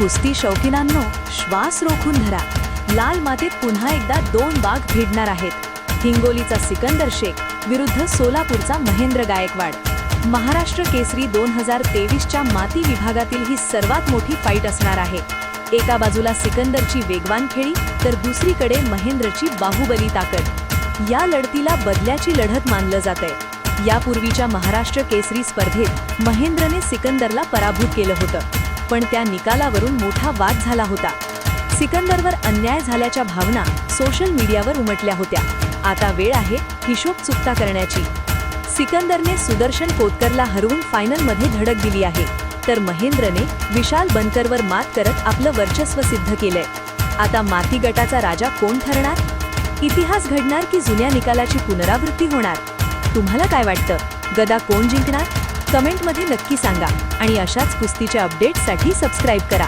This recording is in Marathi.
कुस्ती शौकीनांनो, श्वास रोखून धरा. लाल मातीत पुन्हा एकदा दोन वाघ भिडणार आहेत. हिंगोलीचा सिकंदर शेख विरुद्ध सोलापूरचा महेंद्र गायकवाड. महाराष्ट्र केसरी 2023च्या माती विभागातील ही सर्वात मोठी फाईट असणार आहे. एका बाजूला सिकंदरची वेगवान खेळी तर दुसरीकडे महेंद्रची बाहुबली ताकद. या लढतीला बदल्याची लढत मानलं जातंय. यापूर्वीच्या महाराष्ट्र केसरी स्पर्धेत महेंद्रने सिकंदरला पराभूत केलं होतं, पण त्या निकालावरून मोठा वाद झाला होता. सिकंदरवर अन्याय झाल्याच्या भावना सोशल मीडियावर उमटल्या होत्या. आता वेळ आहे हिशोब चुकता करण्याची. सिकंदरने सुदर्शन कोतकरला हरवून फायनलमध्ये धडक दिली आहे, तर महेंद्रने विशाल बनकरवर मात करत आपलं वर्चस्व सिद्ध केलंय. आता माती गटाचा राजा कोण ठरणार? इतिहास घडणार की जुन्या निकालाची पुनरावृत्ती होणार? तुम्हाला काय वाटतं? गदा कोण जिंकणार? कमेंटमध्ये नक्की सांगा आणि अशाच कुस्तीच्या अपडेट्ससाठी सबस्क्राईब करा.